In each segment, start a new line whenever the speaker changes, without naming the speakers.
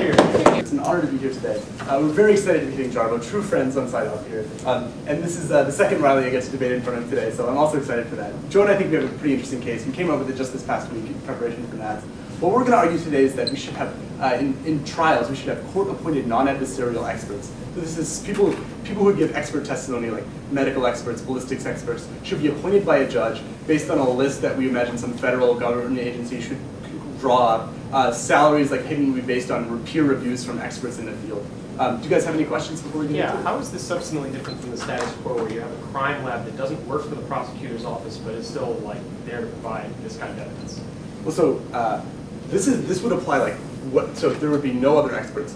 here.
It's an honor to be here today. We're very excited to be meeting Jarboe, true friends on site up here. And this is the second Riley I get to debate in front of today, so I'm also excited for that. Joe and I think we have a pretty interesting case. We came up with it just this past week in preparation for NADS. What we're going to argue today is that we should have, in trials, we should have court-appointed non-adversarial experts. So this is people who give expert testimony, like medical experts, ballistics experts, should be appointed by a judge based on a list that we imagine some federal government agency should draw up. Salaries like hidden will be based on peer reviews from experts in the field. Do you guys have any questions before we get into it?
How is this substantially different from the status quo where you have a crime lab that doesn't work for the prosecutor's office but is still like there to provide this kind of evidence?
Well, so this would apply like so there would be no other experts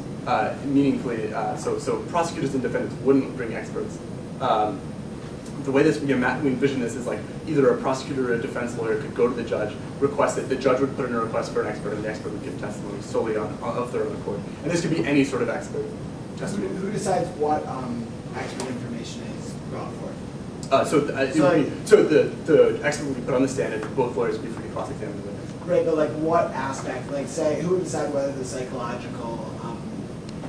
meaningfully. So prosecutors and defendants wouldn't bring experts. The way we envision this is like either a prosecutor or a defense lawyer could go to the judge, request it, the judge would put in a request for an expert, and the expert would give testimony solely of their own accord. And this could be any sort of expert testimony.
Who decides what expert information is brought forth?
So the expert would be put on the stand, and both lawyers would be free to cross-examine the witness.
Right, but like what aspect, like say, who would decide whether the psychological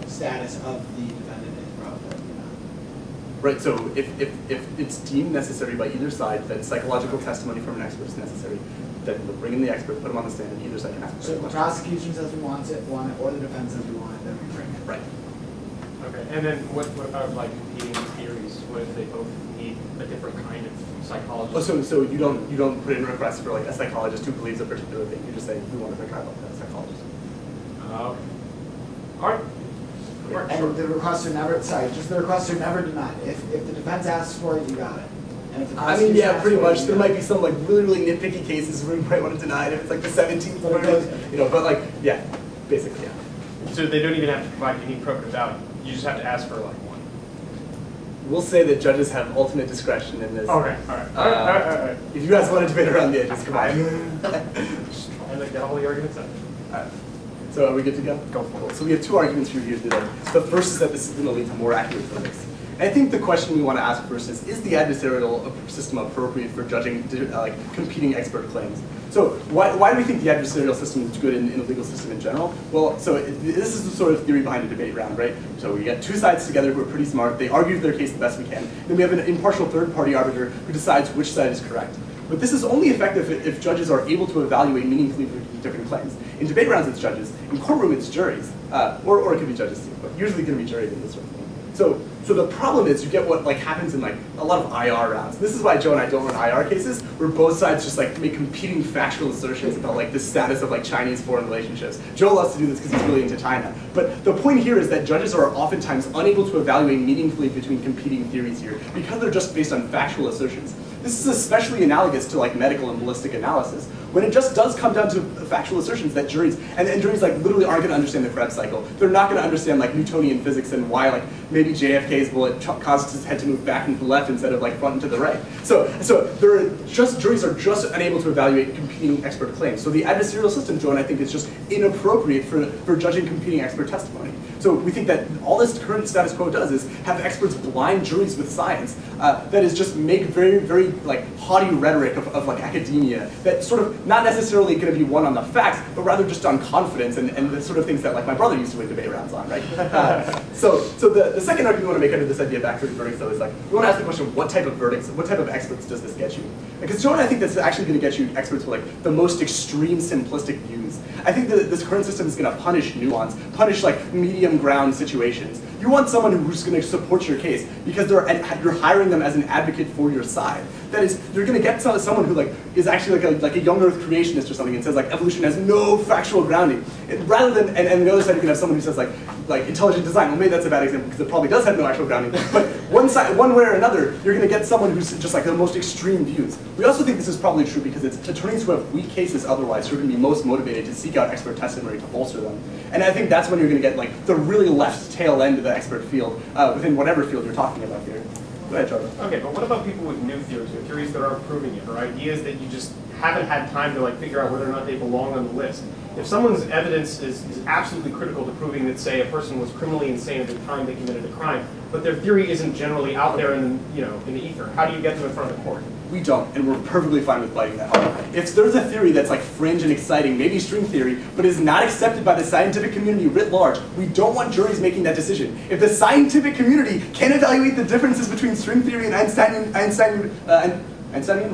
status of the defendant is brought forth or not?
Right, so if it's deemed necessary by either side that psychological testimony from an expert is necessary, then they'll bring in the expert, put them on the stand, and either side can ask
So if the prosecution says we want it, or the defense says we want it, then we bring it.
Right.
Okay, and then what about like competing theories? What if they both need a different kind of psychologist?
Oh, so you don't put in requests for like a psychologist who believes a particular thing. You just say we want a psychologist.
Okay. All right.
And the requests are never, the requests are never denied. If the defense asks for it, you got it. And if the prosecution asks
pretty
for
much.
it,
There might be some like really nitpicky cases where you might want to deny it if it's like the 17th one, but like, yeah, basically, yeah.
So they don't even have to provide any probative value. You just have to ask for like one.
We'll say that judges have ultimate discretion in this.
Okay, all right.
If you guys want to debate around the edges, come on.
Just trying to get all the arguments in.
All right. So are we good to go?
Go for it.
So we have two arguments for you here today. The first is that this is going to lead to more accurate verdicts. And I think the question we want to ask first is the adversarial system appropriate for judging competing expert claims? So why do we think the adversarial system is good in the legal system in general? Well, so this is the sort of theory behind a debate round, right? So we get two sides together who are pretty smart. They argue their case the best we can. Then we have an impartial third-party arbiter who decides which side is correct. But this is only effective if judges are able to evaluate meaningfully different claims. In debate rounds, it's judges. In courtroom, it's juries. Or it could be judges too, but usually going to be juries in this sort of thing. So the problem is you get what happens in a lot of IR rounds. This is why Joe and I don't run IR cases, where both sides just make competing factual assertions about the status of Chinese foreign relationships. Joe loves to do this because he's really into China. But the point here is that judges are oftentimes unable to evaluate meaningfully between competing theories here because they're just based on factual assertions. This is especially analogous to medical and ballistic analysis, when it just does come down to factual assertions that juries, and juries literally aren't going to understand the Krebs cycle. They're not going to understand Newtonian physics and why maybe JFK's bullet caused his head to move back and to the left instead of front and to the right. So juries are just unable to evaluate competing expert claims. So the adversarial system, Joe, and I think is just inappropriate for judging competing expert testimony. So we think that all this current status quo does is have experts blind juries with science. That is just make very, very haughty rhetoric of academia that sort of not necessarily going to be won on the facts, but rather just on confidence and the sort of things that my brother used to win debate rounds on, right? So the second argument we want to make under this idea of accurate verdicts, though, is we want to ask the question: what type of verdicts, what type of experts does this get you? Because Joe and I think that's actually going to get you experts with the most extreme simplistic views. I think that this current system is going to punish nuance, punish medium ground situations. You want someone who's going to support your case because you're hiring them as an advocate for your side. That is, you're going to get someone who is actually a young Earth creationist or something and says evolution has no factual grounding. Rather than and on the other side you can have someone who says intelligent design. Well, maybe that's a bad example because it probably does have no actual grounding. But one way or another, you're going to get someone who's just the most extreme views. We also think this is probably true because it's attorneys who have weak cases otherwise who are going to be most motivated to seek out expert testimony to bolster them. And I think that's when you're going to get the really left tail end of the expert field within whatever field you're talking about here. Go ahead, Jarboe.
Okay, but what about people with new theories, or theories that aren't proving it, or ideas that you just haven't had time to figure out whether or not they belong on the list? If someone's evidence is absolutely critical to proving that, say, a person was criminally insane at the time they committed a crime, but their theory isn't generally out there in the ether, how do you get them in front of the court?
We don't, and we're perfectly fine with fighting that hard. If there's a theory that's like fringe and exciting, maybe string theory, but is not accepted by the scientific community writ large, we don't want juries making that decision. If the scientific community can't evaluate the differences between string theory and Einsteinian,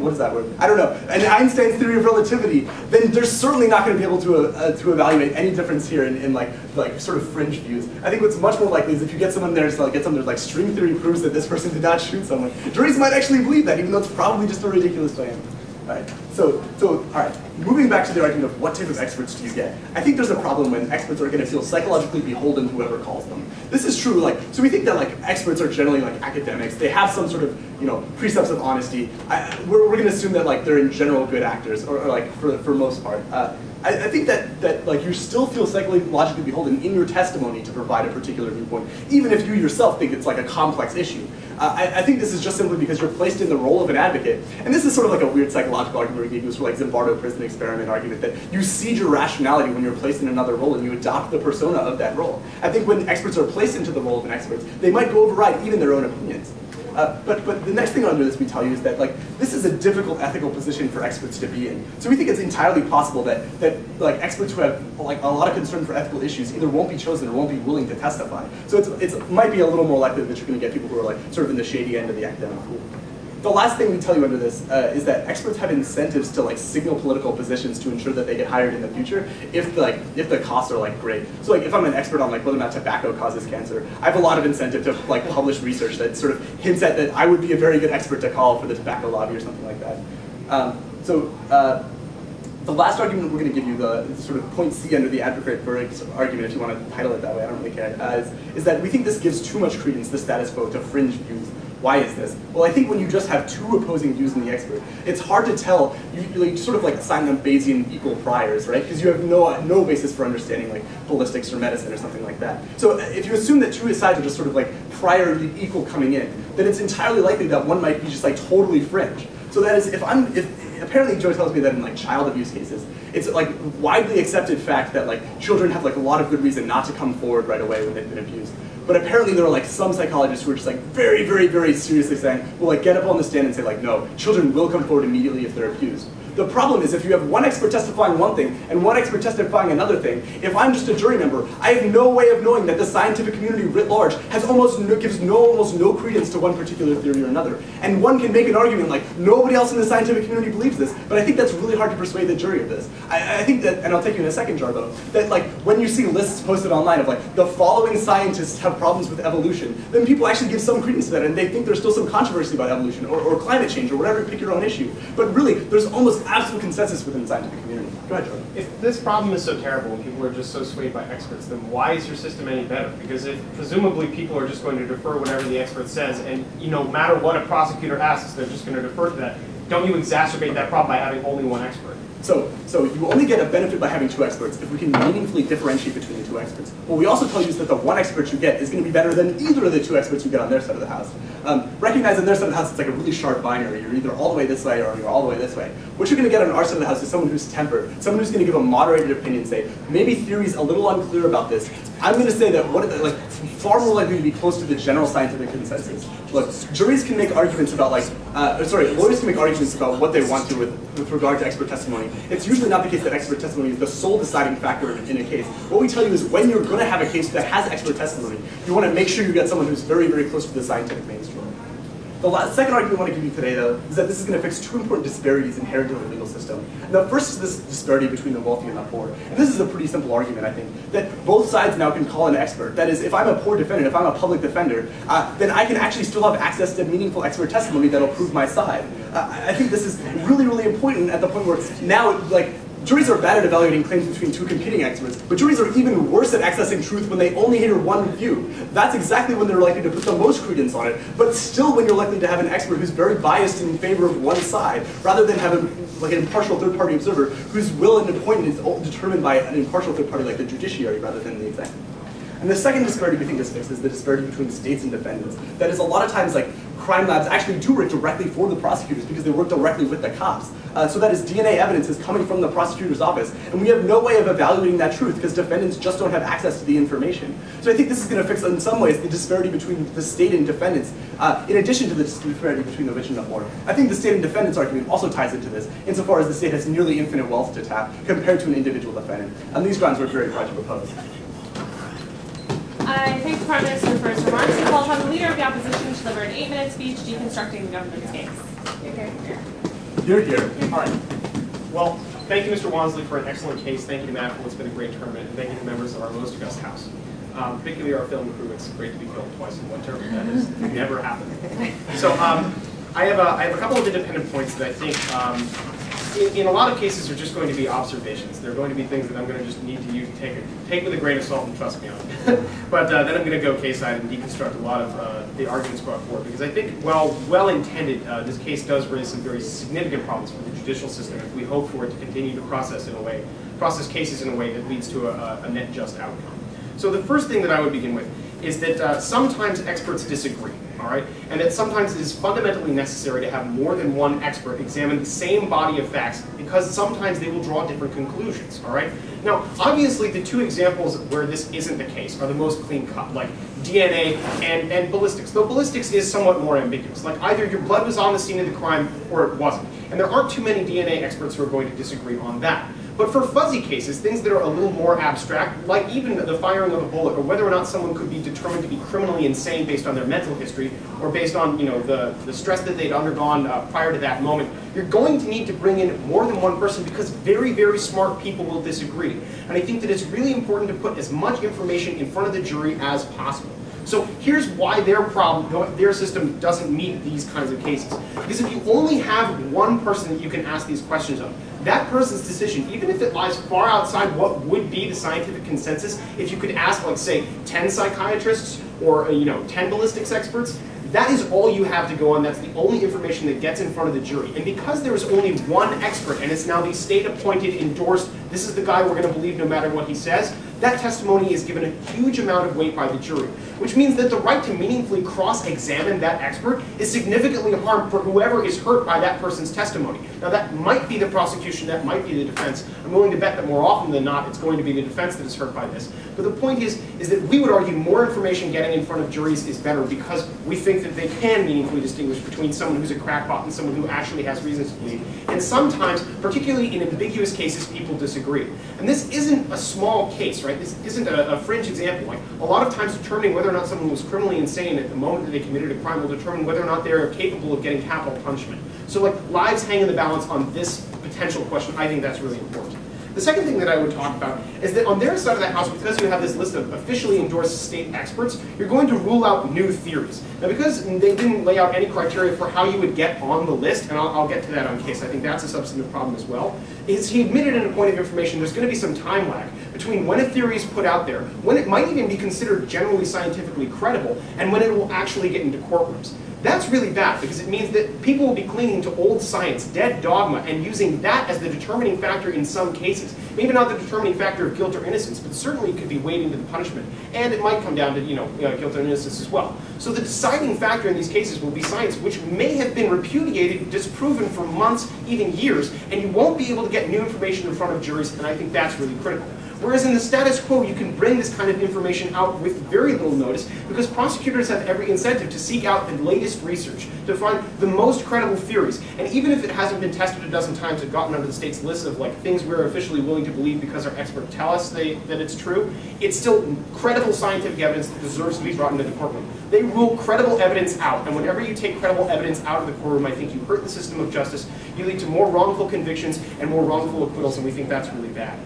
what is that word? I don't know. And Einstein's theory of relativity, then they're certainly not going to be able to evaluate any difference here in like sort of fringe views. I think what's much more likely is if you get someone there to get someone like string theory proves that this person did not shoot someone, juries might actually believe that, even though it's probably just a ridiculous claim. All right. So all right. Moving back to the argument of what type of experts do you get, I think there's a problem when experts are going to feel psychologically beholden to whoever calls them. This is true. So we think that experts are generally academics. They have some sort of precepts of honesty. We're going to assume that they're in general good actors, or for most part. I think that you still feel psychologically beholden in your testimony to provide a particular viewpoint, even if you yourself think it's like a complex issue. I think this is just simply because you're placed in the role of an advocate. And this is sort of like a weird psychological argument we use for Zimbardo prison experiment argument, that you cede your rationality when you're placed in another role and you adopt the persona of that role. I think when experts are placed into the role of an expert, they might go override even their own opinions. But the next thing under this we tell you is that this is a difficult ethical position for experts to be in. So we think it's entirely possible that experts who have a lot of concern for ethical issues either won't be chosen or won't be willing to testify. So it might be a little more likely that you're going to get people who are sort of in the shady end of the academic pool. The last thing we tell you under this is that experts have incentives to signal political positions to ensure that they get hired in the future if the costs are great. So if I'm an expert on whether or not tobacco causes cancer, I have a lot of incentive to publish research that sort of hints at that I would be a very good expert to call for the tobacco lobby or something like that. The last argument we're going to give you, the sort of point C under the advocate verdict argument, if you want to title it that way, I don't really care, is that we think this gives too much credence, the status quo, to fringe views. Why is this? Well, I think when you just have two opposing views in the expert, it's hard to tell. You sort of assign them Bayesian equal priors, right? Because you have no basis for understanding ballistics or medicine or something like that. So if you assume that two sides are just sort of prior equal coming in, then it's entirely likely that one might be just totally fringe. So that is, if apparently Joe tells me that in child abuse cases, it's widely accepted fact that children have a lot of good reason not to come forward right away when they've been abused. But apparently there are some psychologists who are just very, very, very seriously saying, well, get up on the stand and say no, children will come forward immediately if they're abused. The problem is if you have one expert testifying one thing and one expert testifying another thing, if I'm just a jury member, I have no way of knowing that the scientific community writ large gives almost no credence to one particular theory or another. And one can make an argument nobody else in the scientific community believes this, but I think that's really hard to persuade the jury of this. I think that, and I'll take you in a second, Jarboe, that when you see lists posted online of the following scientists have problems with evolution, then people actually give some credence to that and they think there's still some controversy about evolution or climate change or whatever, pick your own issue. But really, there's almost absolute consensus within the scientific community. Go ahead, Jarboe.
If this problem is so terrible and people are just so swayed by experts, then why is your system any better? Because if presumably people are just going to defer whatever the expert says, and no matter what a prosecutor asks, they're just going to defer to that, don't you exacerbate that problem by having only one expert?
So you only get a benefit by having two experts if we can meaningfully differentiate between the two experts. What we also tell you is that the one expert you get is going to be better than either of the two experts you get on their side of the house. Recognize on their side of the house it's a really sharp binary. You're either all the way this way or you're all the way this way. What you're going to get on our side of the house is someone who's tempered, someone who's going to give a moderated opinion, say, maybe theory's a little unclear about this. I'm going to say that far more likely to be close to the general scientific consensus. Look, juries can make arguments about lawyers can make arguments about what they want to with regard to expert testimony. It's usually not the case that expert testimony is the sole deciding factor in a case. What we tell you is when you're going to have a case that has expert testimony, you want to make sure you get someone who's very, very close to the scientific mainstream. The second argument I want to give you today, though, is that this is going to fix two important disparities inherent in the legal system. And the first is this disparity between the wealthy and the poor. And this is a pretty simple argument, I think, that both sides now can call an expert. That is, if I'm a poor defendant, if I'm a public defender, then I can actually still have access to meaningful expert testimony that'll prove my side. I think this is really, really important at the point where now, juries are bad at evaluating claims between two competing experts, but juries are even worse at accessing truth when they only hear one view. That's exactly when they're likely to put the most credence on it, but still when you're likely to have an expert who's very biased in favor of one side, rather than have an impartial third-party observer whose will and appointment is determined by an impartial third party like the judiciary rather than the executive. And the second disparity we think is fixed is the disparity between states and defendants. That is, a lot of times, like, crime labs actually do work directly for the prosecutors because they work directly with the cops. So that is, DNA evidence is coming from the prosecutor's office, and we have no way of evaluating that truth because defendants just don't have access to the information. So I think this is going to fix, in some ways, the disparity between the state and defendants, in addition to the disparity between the rich and the poor. I think the state and defendants argument also ties into this, insofar as the state has nearly infinite wealth to tap compared to an individual defendant. On these grounds, we're very proud to propose.
I thank the Prime Minister for his remarks and call upon the Leader of the Opposition to deliver an 8-minute speech deconstructing the government's case.
You're here.
All right. Well, thank you, Mr. Wansley, for an excellent case. Thank you to Matt for what's been a great tournament. And thank you to members of our most august House. Particularly our film crew. It's great to be filmed twice in one term. That has never happened. So I have a couple of independent points that I think in a lot of cases are just going to be observations. They're going to be things that I'm going to just need to use, take with a grain of salt and trust me on. But then I'm going to go case-side and deconstruct a lot of the arguments brought forward, because I think, well intended, this case does raise some very significant problems for the judicial system if we hope for it to continue to process cases in a way that leads to a net just outcome. So the first thing that I would begin with is that sometimes experts disagree, all right? And that sometimes it is fundamentally necessary to have more than one expert examine the same body of facts, because sometimes they will draw different conclusions, all right? Now, obviously, the two examples where this isn't the case are the most clean-cut, like DNA and ballistics. Though ballistics is somewhat more ambiguous. Like, either your blood was on the scene of the crime or it wasn't. And there aren't too many DNA experts who are going to disagree on that. But for fuzzy cases, things that are a little more abstract, like even the firing of a bullet, or whether or not someone could be determined to be criminally insane based on their mental history, or based on the stress that they'd undergone prior to that moment, you're going to need to bring in more than one person, because very, very smart people will disagree. And I think that it's really important to put as much information in front of the jury as possible. So here's why their system doesn't meet these kinds of cases. Because if you only have one person that you can ask these questions of, that person's decision, even if it lies far outside what would be the scientific consensus, if you could ask, like, say, 10 psychiatrists or 10 ballistics experts, that is all you have to go on. That's the only information that gets in front of the jury. And because there is only one expert, and it's now the state-appointed, endorsed, this is the guy we're going to believe no matter what he says, that testimony is given a huge amount of weight by the jury, which means that the right to meaningfully cross-examine that expert is significantly harmed for whoever is hurt by that person's testimony. Now, that might be the prosecution, that might be the defense. I'm willing to bet that more often than not, it's going to be the defense that is hurt by this. But the point is that we would argue more information getting in front of juries is better, because we think that they can meaningfully distinguish between someone who's a crackpot and someone who actually has reasons to believe. And sometimes, particularly in ambiguous cases, people disagree. And this isn't a small case, right? This isn't a fringe example. Like, a lot of times determining whether or not someone was criminally insane at the moment that they committed a crime will determine whether or not they're capable of getting capital punishment. So, like, lives hang in the balance on this potential question. I think that's really important. The second thing that I would talk about is that on their side of the house, because you have this list of officially endorsed state experts, you're going to rule out new theories. Now, because they didn't lay out any criteria for how you would get on the list, and I'll get to that on case, I think that's a substantive problem as well, is he admitted in a point of information there's going to be some time lag between when a theory is put out there, when it might even be considered generally scientifically credible, and when it will actually get into courtrooms. That's really bad, because it means that people will be clinging to old science, dead dogma, and using that as the determining factor in some cases. Maybe not the determining factor of guilt or innocence, but certainly it could be weighted into the punishment. And it might come down to guilt or innocence as well. So the deciding factor in these cases will be science, which may have been repudiated, disproven for months, even years, and you won't be able to get new information in front of juries, and I think that's really critical. Whereas in the status quo, you can bring this kind of information out with very little notice, because prosecutors have every incentive to seek out the latest research, to find the most credible theories. And even if it hasn't been tested a dozen times and gotten onto the state's list of, like, things we're officially willing to believe because our experts tell us that it's true, it's still credible scientific evidence that deserves to be brought into the courtroom. They rule credible evidence out, and whenever you take credible evidence out of the courtroom, I think you hurt the system of justice. You lead to more wrongful convictions and more wrongful acquittals, and we think that's really bad.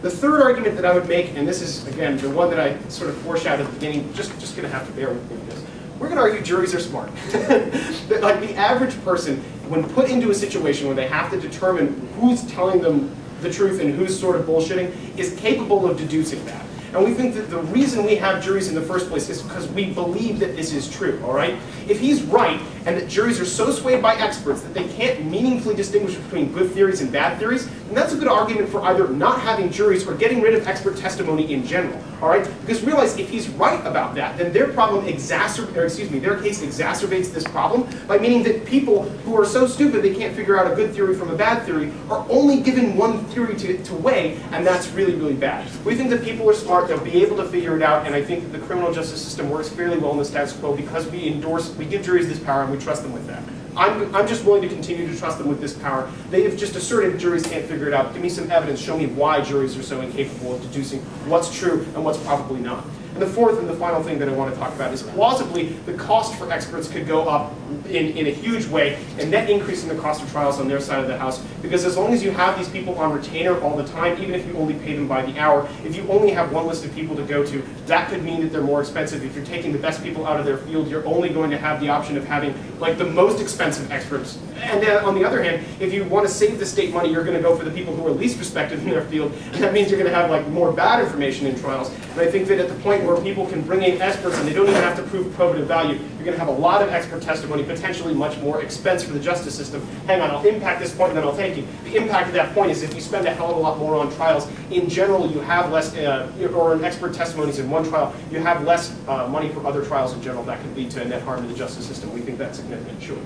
The third argument that I would make, and this is, again, the one that I sort of foreshadowed at the beginning, just going to have to bear with me with this. We're going to argue juries are smart. That, like, the average person, when put into a situation where they have to determine who's telling them the truth and who's sort of bullshitting, is capable of deducing that. And we think that the reason we have juries in the first place is because we believe that this is true, all right? If he's right, and that juries are so swayed by experts that they can't meaningfully distinguish between good theories and bad theories, And that's a good argument for either not having juries or getting rid of expert testimony in general. All right? Because realize if he's right about that, then their case exacerbates this problem by meaning that people who are so stupid they can't figure out a good theory from a bad theory are only given one theory to weigh, and that's really, really bad. We think that people are smart, they'll be able to figure it out, and I think that the criminal justice system works fairly well in the status quo because we give juries this power and we trust them with that. I'm just willing to continue to trust them with this power. They have just asserted juries can't figure it out. Give me some evidence, show me why juries are so incapable of deducing what's true and what's probably not. And the fourth and the final thing that I want to talk about is plausibly the cost for experts could go up in a huge way, and net increase in the cost of trials on their side of the house, because as long as you have these people on retainer all the time, even if you only pay them by the hour, if you only have one list of people to go to, that could mean that they're more expensive. If you're taking the best people out of their field, you're only going to have the option of having like the most expensive experts. And then on the other hand, if you want to save the state money, you're going to go for the people who are least respected in their field, and that means you're going to have like more bad information in trials. And I think that at the point where people can bring in experts and they don't even have to prove probative value, you're going to have a lot of expert testimony, potentially much more expense for the justice system. Hang on, I'll impact this point and then I'll take you. The impact of that point is if you spend a hell of a lot more on trials, in general you have less, or in expert testimonies in one trial, you have less money for other trials in general. That could lead to a net harm to the justice system. We think that's significant, sure.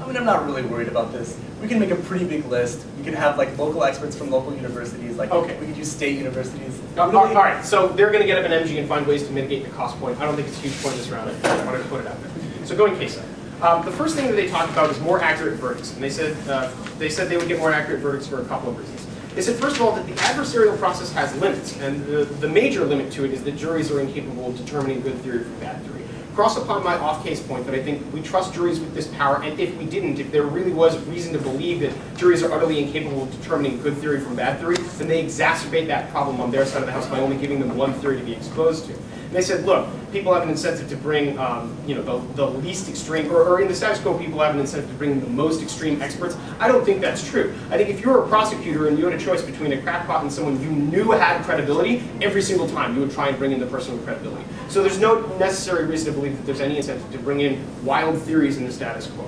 I mean, I'm not really worried about this. We can make a pretty big list. We can have like local experts from local universities. Like, okay, we could use state universities.
All right, so they're going to get up an MG and find ways to mitigate the cost point. I don't think it's a huge point this round. I wanted to put it out there. So going case study. The first thing that they talked about is more accurate verdicts, and they said they would get more accurate verdicts for a couple of reasons. They said, first of all, that the adversarial process has limits, and the major limit to it is that juries are incapable of determining good theory from bad theory. Cross upon my off-case point that I think we trust juries with this power, and if we didn't, if there really was reason to believe that juries are utterly incapable of determining good theory from bad theory, then they exacerbate that problem on their side of the house by only giving them one theory to be exposed to. And they said, look, people have an incentive to bring the least extreme, or in the status quo, people have an incentive to bring the most extreme experts. I don't think that's true. I think if you're a prosecutor and you had a choice between a crackpot and someone you knew had credibility, every single time you would try and bring in the person with credibility. So there's no necessary reason to believe that there's any incentive to bring in wild theories in the status quo.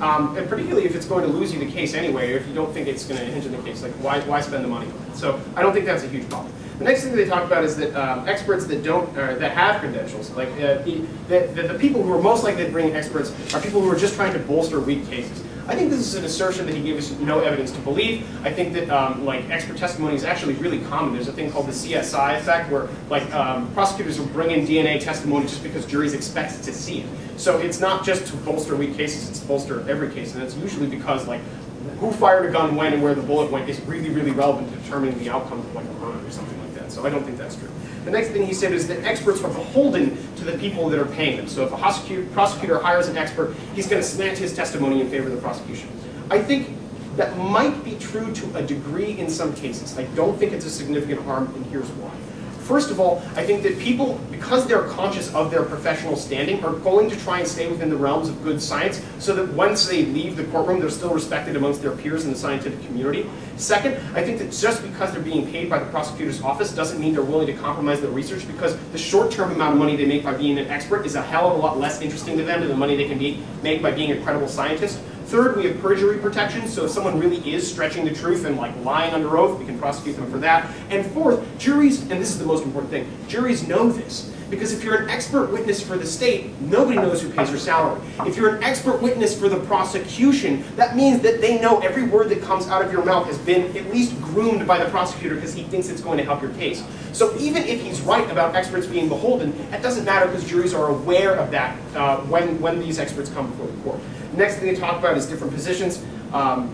And particularly if it's going to lose you the case anyway, or if you don't think it's going to hinge on the case, like why spend the money on it? So I don't think that's a huge problem. The next thing that they talk about is that experts that don't, that have credentials, like the people who are most likely to bring experts are people who are just trying to bolster weak cases. I think this is an assertion that he gave us no evidence to believe. I think that like expert testimony is actually really common. There's a thing called the CSI effect, where like prosecutors will bring in DNA testimony just because juries expect to see it. So it's not just to bolster weak cases; it's to bolster every case, and it's usually because like who fired a gun when and where the bullet went is really, really relevant to determining the outcome of like a murder or something like that. So I don't think that's true. The next thing he said is that experts are beholden to the people that are paying them. So if a prosecutor hires an expert, he's going to slant his testimony in favor of the prosecution. I think that might be true to a degree in some cases. I don't think it's a significant harm, and here's why. First of all, I think that people, because they're conscious of their professional standing, are going to try and stay within the realms of good science so that once they leave the courtroom, they're still respected amongst their peers in the scientific community. Second, I think that just because they're being paid by the prosecutor's office doesn't mean they're willing to compromise their research, because the short-term amount of money they make by being an expert is a hell of a lot less interesting to them than the money they can make by being a credible scientist. Third, we have perjury protection, so if someone really is stretching the truth and like lying under oath, we can prosecute them for that. And fourth, juries, and this is the most important thing, juries know this. Because if you're an expert witness for the state, nobody knows who pays your salary. If you're an expert witness for the prosecution, that means that they know every word that comes out of your mouth has been at least groomed by the prosecutor because he thinks it's going to help your case. So even if he's right about experts being beholden, that doesn't matter because juries are aware of that when these experts come before the court. The next thing they talk about is different positions. I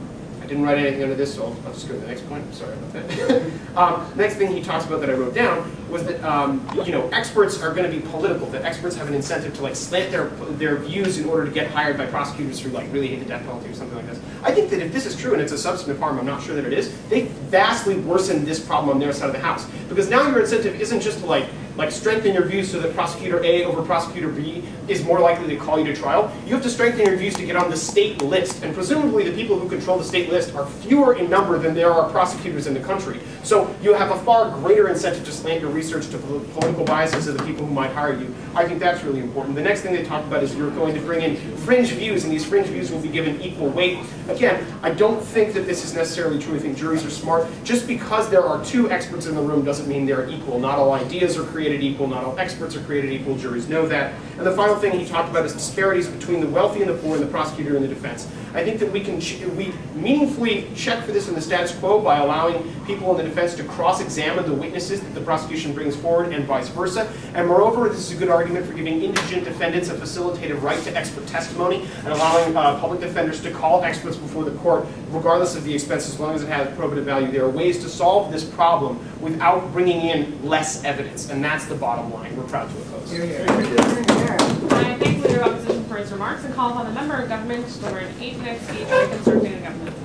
didn't write anything under this, so I'll just go to the next point. Sorry about that. Next thing he talks about that I wrote down was that experts are going to be political. That experts have an incentive to like slant their views in order to get hired by prosecutors who like really hate the death penalty or something like this. I think that if this is true and it's a substantive harm, I'm not sure that it is. They vastly worsen this problem on their side of the house, because now your incentive isn't just to like like strengthen your views so that prosecutor A over prosecutor B is more likely to call you to trial. You have to strengthen your views to get on the state list, and presumably the people who control the state list are fewer in number than there are prosecutors in the country. So you have a far greater incentive to slant your research to political biases of the people who might hire you. I think that's really important. The next thing they talk about is you're going to bring in fringe views, and these fringe views will be given equal weight. Again, I don't think that this is necessarily true. I think juries are smart. Just because there are two experts in the room doesn't mean they're equal. Not all ideas are created equal. Not all experts are created equal. Juries know that. And the final thing he talked about is disparities between the wealthy and the poor and the prosecutor and the defense. I think that we meaningfully check for this in the status quo by allowing people in the defense to cross-examine the witnesses that the prosecution brings forward and vice versa. And moreover, this is a good argument for giving indigent defendants a facilitated right to expert testimony and allowing public defenders to call experts before the court, regardless of the expense, as long as it has probative value. There are ways to solve this problem without bringing in less evidence, and that's the bottom line. We're proud to oppose.
Here, here.
I thank the Leader of Opposition for his remarks and call upon the member of government to deliver an 8-minute speech reconstructing the government.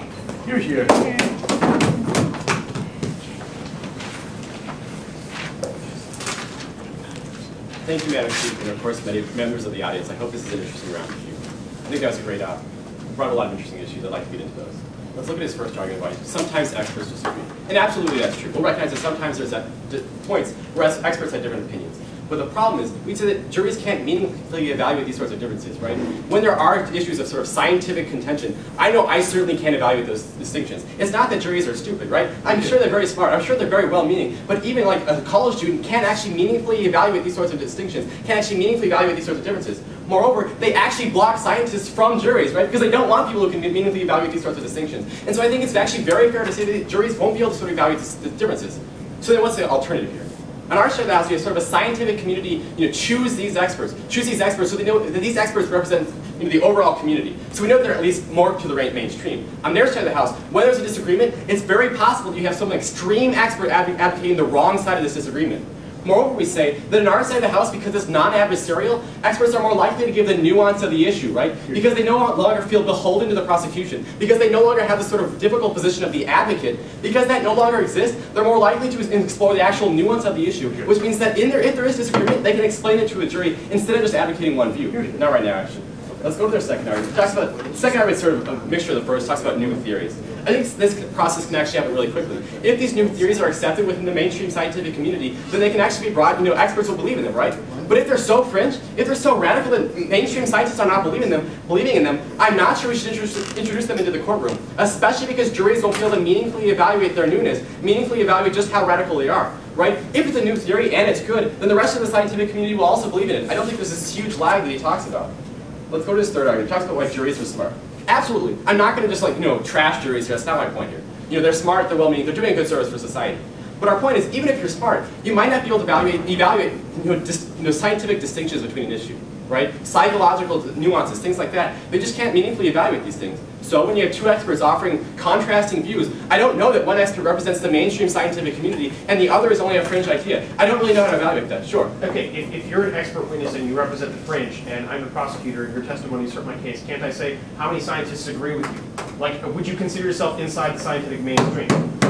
Here, here.
Thank you, Madam Chief, and of course, many members of the audience. I hope this is an interesting round for you. I think that was a great brought a lot of interesting issues. I'd like to get into those. Let's look at his first argument why sometimes experts disagree. And absolutely that's true. We'll recognize that sometimes there's points where experts have different opinions. But the problem is, we say that juries can't meaningfully evaluate these sorts of differences, right? When there are issues of sort of scientific contention, I know I certainly can't evaluate those distinctions. It's not that juries are stupid, right? I'm sure they're very smart. I'm sure they're very well-meaning. But even like a college student can't actually meaningfully evaluate these sorts of distinctions, can't actually meaningfully evaluate these sorts of differences. Moreover, they actually block scientists from juries, right? Because they don't want people who can meaningfully evaluate these sorts of distinctions. And so I think it's actually very fair to say that juries won't be able to sort of evaluate the differences. So then what's the alternative here? On our side of the house, we have sort of a scientific community, choose these experts so they know that these experts represent the overall community. So we know they're at least more to the mainstream. On their side of the house, when there's a disagreement, it's very possible that you have some extreme expert advocating the wrong side of this disagreement. Moreover, we say that in our side of the house, because it's non-adversarial, experts are more likely to give the nuance of the issue, right? Because they no longer feel beholden to the prosecution, because they no longer have the sort of difficult position of the advocate, because that no longer exists, they're more likely to explore the actual nuance of the issue, which means that if there is disagreement, they can explain it to a jury instead of just advocating one view. Not right now, actually. Let's go to their second argument. The second argument is sort of a mixture of the first, talks about new theories. I think this process can actually happen really quickly. If these new theories are accepted within the mainstream scientific community, then they can actually be brought, experts will believe in them, right? But if they're so fringe, if they're so radical that mainstream scientists are not believing in them, I'm not sure we should introduce them into the courtroom, especially because juries won't be able to meaningfully evaluate their newness, meaningfully evaluate just how radical they are, right? If it's a new theory and it's good, then the rest of the scientific community will also believe in it. I don't think there's this huge lag that he talks about. Let's go to his third argument. He talks about why juries are smart. Absolutely. I'm not going to just trash juries here. That's not my point here. They're smart, they're well-meaning, they're doing a good service for society. But our point is, even if you're smart, you might not be able to evaluate scientific distinctions between an issue, right? Psychological nuances, things like that. They just can't meaningfully evaluate these things. So when you have two experts offering contrasting views, I don't know that one expert represents the mainstream scientific community and the other is only a fringe idea. I don't really know how to evaluate that. Sure.
Okay, if you're an expert witness and you represent the fringe, and I'm the prosecutor and your testimony hurt my case, can't I say how many scientists agree with you? Like, would you consider yourself inside the scientific mainstream?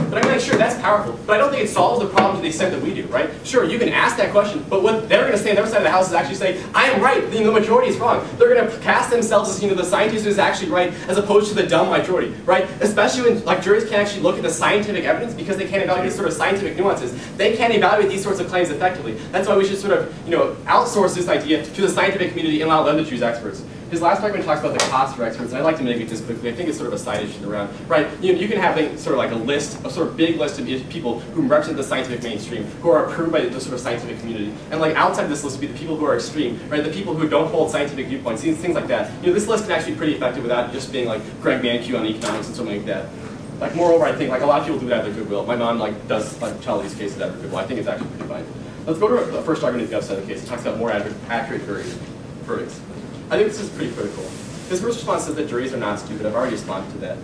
But I'm like, sure, that's powerful. But I don't think it solves the problem to the extent that we do, right? Sure, you can ask that question, but what they're going to say on the other side of the house is actually say, I am right, the majority is wrong. They're going to cast themselves as the scientist who is actually right, as opposed to the dumb majority, right? Especially when juries can't actually look at the scientific evidence because they can't evaluate these sort of scientific nuances. They can't evaluate these sorts of claims effectively. That's why we should sort of outsource this idea to the scientific community and allow them to choose experts. His last argument talks about the cost for experts, and I'd like to make it just quickly. I think it's sort of a side issue around, right? You can have sort of like a sort of big list of people who represent the scientific mainstream, who are approved by the sort of scientific community, and outside of this list would be the people who are extreme, right? The people who don't hold scientific viewpoints, things like that. This list can actually be pretty effective without just being like Greg Mankiw on economics and something like that. Moreover, I think a lot of people do it out of their goodwill. My mom does tell these cases out of her goodwill. I think it's actually pretty fine. Let's go to the first argument of the upside of the case. It talks about more accurate verdicts. I think this is pretty critical. His first response says that juries are not stupid. I've already responded to that.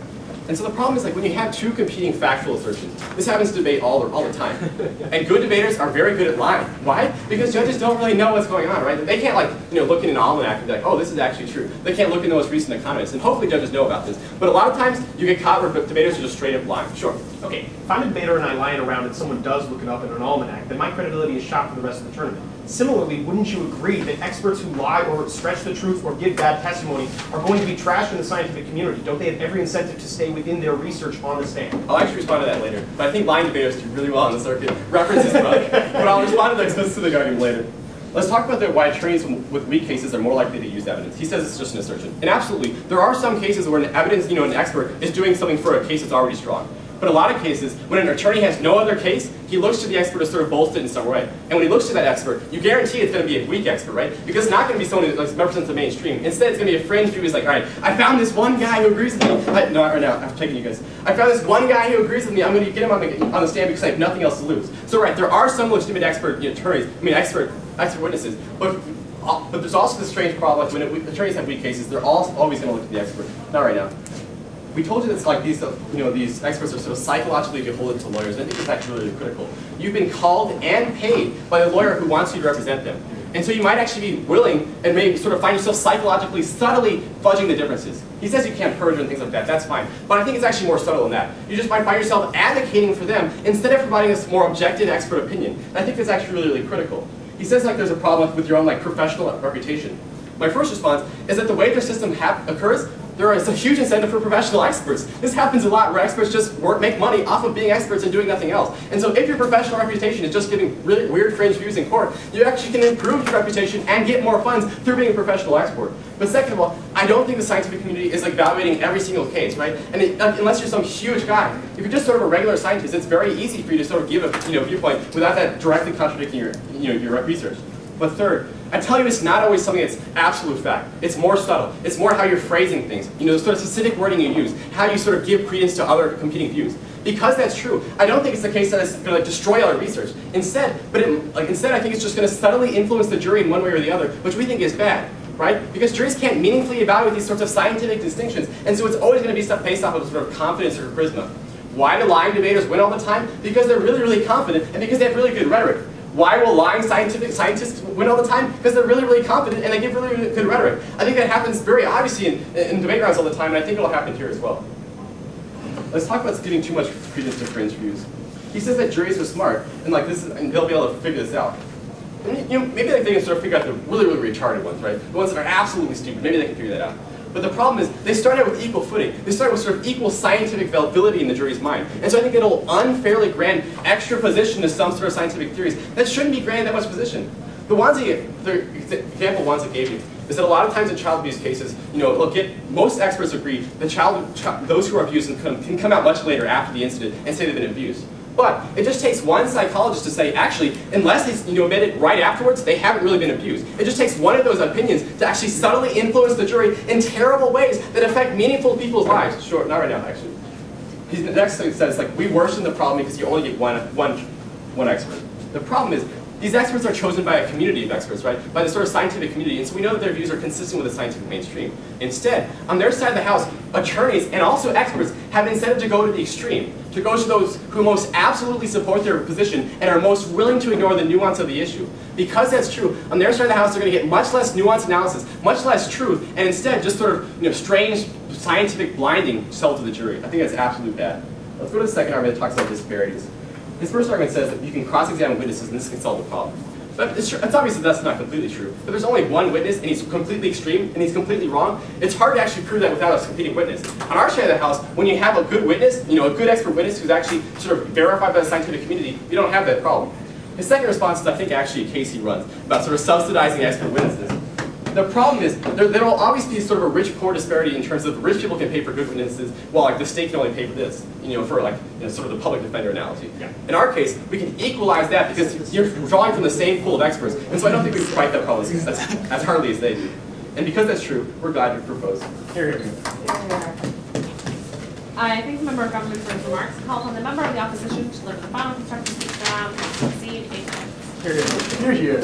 And so the problem is, like, when you have two competing factual assertions, this happens in debate all the time. And good debaters are very good at lying. Why? Because judges don't really know what's going on, right? They can't, like, look in an almanac and be like, oh, this is actually true. They can't look in the most recent economists, and hopefully judges know about this. But a lot of times, you get caught where debaters are just straight up lying. Sure.
Okay, if I'm a debater and I lie around and someone does look it up in an almanac, then my credibility is shot for the rest of the tournament. Similarly, wouldn't you agree that experts who lie or stretch the truth or give bad testimony are going to be trashed in the scientific community? Don't they have every incentive to stay within their resurreach on the stand?
I'll actually respond to that later. But I think lying debaters do really well on the circuit. Reference this book. But I'll respond to that specific argument later. Let's talk about why attorneys with weak cases are more likely to use evidence. He says it's just an assertion. And absolutely, there are some cases where an evidence, an expert is doing something for a case that's already strong. But in a lot of cases, when an attorney has no other case, he looks to the expert to sort of bolster it in some way. And when he looks to that expert, you guarantee it's going to be a weak expert, right? Because it's not going to be someone who represents the mainstream. Instead, it's going to be a fringe view who's like, all right, I found this one guy who agrees with me. I'm taking you guys. I found this one guy who agrees with me. I'm going to get him on the stand because I have nothing else to lose. So right, there are some legitimate expert attorneys, expert witnesses, but there's also this strange problem. Like when attorneys have weak cases, they're always going to look at the expert. Not right now. We told you that like these experts are sort of psychologically beholden to lawyers, and I think it's actually really critical. You've been called and paid by the lawyer who wants you to represent them. And so you might actually be willing and maybe sort of find yourself psychologically, subtly fudging the differences. He says you can't perjure and things like that, that's fine. But I think it's actually more subtle than that. You just might find yourself advocating for them instead of providing a more objective expert opinion. And I think that's actually really, really critical. He says like there's a problem with your own professional reputation. My first response is that the way their system occurs, there is a huge incentive for professional experts. This happens a lot where experts just make money off of being experts and doing nothing else. And so if your professional reputation is just giving really weird fringe views in court, you actually can improve your reputation and get more funds through being a professional expert. But second of all, I don't think the scientific community is evaluating every single case, right? And unless you're some huge guy, if you're just sort of a regular scientist, it's very easy for you to sort of give a viewpoint without that directly contradicting your research. But third, I tell you, it's not always something that's absolute fact. It's more subtle. It's more how you're phrasing things. The sort of specific wording you use, how you sort of give credence to other competing views. Because that's true, I don't think it's the case that it's going to destroy our research. Instead, I think it's just going to subtly influence the jury in one way or the other, which we think is bad, right? Because juries can't meaningfully evaluate these sorts of scientific distinctions, and so it's always going to be stuff based off of sort of confidence or charisma. Why do lying debaters win all the time? Because they're really, really confident, and because they have really good rhetoric. Why will lying scientists win all the time? Because they're really, really confident and they give really, really good rhetoric. I think that happens very obviously in debate grounds all the time, and I think it'll happen here as well. Let's talk about giving too much credence to fringe views. He says that juries are smart, and and they'll be able to figure this out. And, maybe they can sort of figure out the really, really retarded ones, right? The ones that are absolutely stupid. Maybe they can figure that out. But the problem is, they start out with equal footing. They start with sort of equal scientific validity in the jury's mind. And so I think it'll unfairly grant extra position to some sort of scientific theories that shouldn't be granted that much position. The example Wansley gave you is that a lot of times in child abuse cases, most experts agree that those who are abused can come out much later after the incident and say they've been abused. But it just takes one psychologist to say, actually, unless they admit it right afterwards, they haven't really been abused. It just takes one of those opinions to actually subtly influence the jury in terrible ways that affect meaningful people's lives. Sure, not right now, actually. The next thing says, we worsen the problem because you only get one expert. The problem is, these experts are chosen by a community of experts, right? By the sort of scientific community, and so we know that their views are consistent with the scientific mainstream. Instead, on their side of the house, attorneys and also experts have an incentive to go to the extreme, to go to those who most absolutely support their position and are most willing to ignore the nuance of the issue. Because that's true, on their side of the house, they're going to get much less nuanced analysis, much less truth, and instead just sort of strange scientific blinding sold to the jury. I think that's absolutely bad. Let's go to the second argument that talks about disparities. His first argument says that you can cross-examine witnesses and this can solve the problem. But it's obvious that that's not completely true. But there's only one witness and he's completely extreme and he's completely wrong. It's hard to actually prove that without a competing witness. On our side of the house, when you have a good witness, a good expert witness who's actually sort of verified by the scientific community, you don't have that problem. His second response is, I think, actually a case he runs about sort of subsidizing expert witnesses. The problem is, there will obviously be sort of a rich-poor disparity in terms of rich people can pay for good witnesses, while the state can only pay for this, for sort of the public defender analogy. Yeah. In our case, we can equalize that because you're drawing from the same pool of experts, and so I don't think we fight that problem as hardly as they do. And because that's true, we're glad you proposed. Here.
I thank the member of government for his remarks. Call upon the member of the opposition to deliver the final construction speech round to exceed 8 minutes.
Here.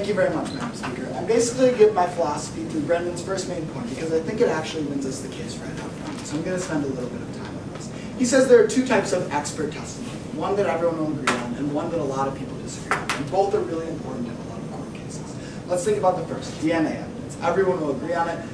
Thank you very much, Madam Speaker. I'm basically going to give my philosophy through Brendan's first main point because I think it actually wins us the case right up front. So I'm going to spend a little bit of time on this. He says there are two types of expert testimony, one that everyone will agree on and one that a lot of people disagree on. And both are really important in a lot of court cases. Let's think about the first, DNA evidence. Everyone will agree on it.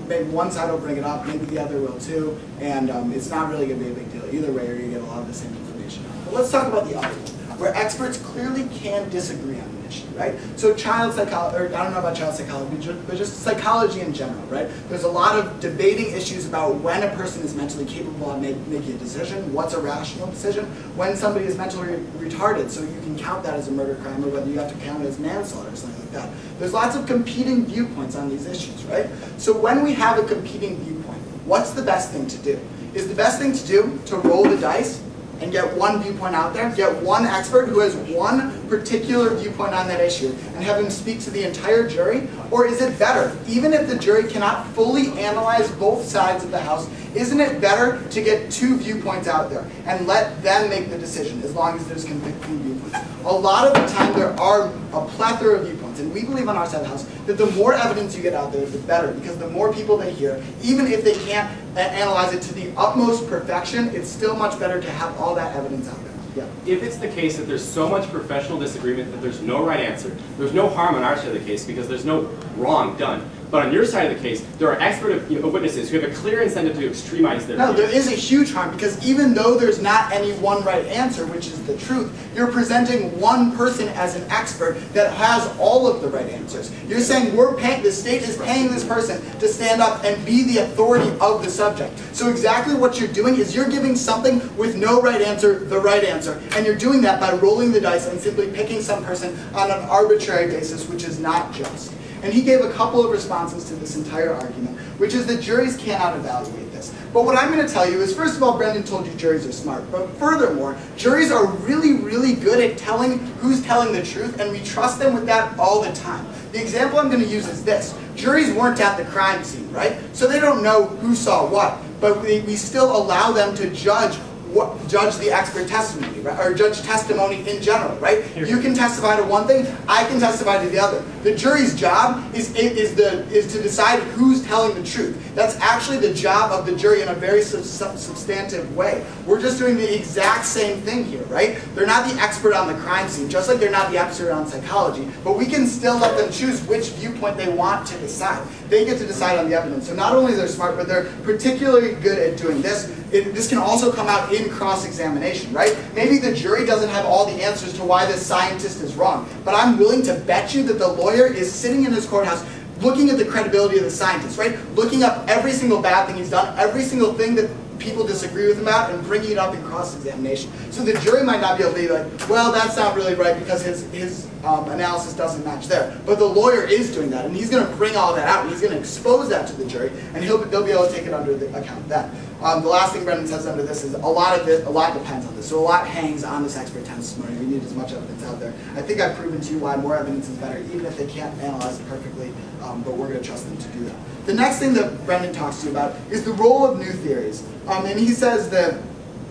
Maybe one side will bring it up, maybe the other will too, and it's not really going to be a big deal either way, or you get a lot of the same information. But let's talk about the other one, where experts clearly can disagree on an issue, right? So child psychology, or I don't know about child psychology, but just psychology in general, right? There's a lot of debating issues about when a person is mentally capable of making a decision, what's a rational decision, when somebody is mentally retarded, so you can count that as a murder crime, or whether you have to count it as manslaughter or something like that. There's lots of competing viewpoints on these issues, right? So when we have a competing viewpoint, what's the best thing to do? Is the best thing to do to roll the dice and get one viewpoint out there, get one expert who has one particular viewpoint on that issue, and have him speak to the entire jury? Or is it better, even if the jury cannot fully analyze both sides of the house, isn't it better to get two viewpoints out there and let them make the decision, as long as there's conflicting viewpoints? A lot of the time there are a plethora of viewpoints, and we believe on our side of the house that the more evidence you get out there, the better, because the more people they hear, even if they can't analyze it to the utmost perfection, it's still much better to have all that evidence out there. Yeah.
If it's the case that there's so much professional disagreement that there's no right answer, there's no harm on our side of the case because there's no wrong done. But on your side of the case, there are expert witnesses who have a clear incentive to extremize their
No,
views.
there is a huge harm, because even though there's not any one right answer, which is the truth, you're presenting one person as an expert that has all of the right answers. You're saying the state is paying this person to stand up and be the authority of the subject. So exactly what you're doing is you're giving something with no right answer the right answer, and you're doing that by rolling the dice and simply picking some person on an arbitrary basis, which is not just. And he gave a couple of responses to this entire argument, which is that juries cannot evaluate this. But what I'm going to tell you is, first of all, Brendan told you juries are smart. But furthermore, juries are really, really good at telling who's telling the truth, and we trust them with that all the time. The example I'm going to use is this. Juries weren't at the crime scene, right? So they don't know who saw what. But we still allow them to judge the expert testimony, right? Or judge testimony in general, right? You can testify to one thing, I can testify to the other. The jury's job is to decide who's telling the truth. That's actually the job of the jury in a very substantive way. We're just doing the exact same thing here, right? They're not the expert on the crime scene, just like they're not the expert on psychology, but we can still let them choose which viewpoint they want to decide. They get to decide on the evidence. So not only are they smart, but they're particularly good at doing this. This can also come out in cross-examination, right? Maybe the jury doesn't have all the answers to why this scientist is wrong, but I'm willing to bet you that the lawyer is sitting in his courthouse looking at the credibility of the scientist, right? Looking up every single bad thing he's done, every single thing that people disagree with him about, and bringing it up in cross-examination. So the jury might not be able to be like, well, that's not really right because his analysis doesn't match there. But the lawyer is doing that, and he's going to bring all that out, and he's going to expose that to the jury, and they'll be able to take it under the account then. The last thing Brendan says under this is a lot depends on this. So a lot hangs on this expert testimony. We need as much evidence out there. I think I've proven to you why more evidence is better, even if they can't analyze it perfectly, but we're going to trust them to do that. The next thing that Brendan talks to you about is the role of new theories. And he says that,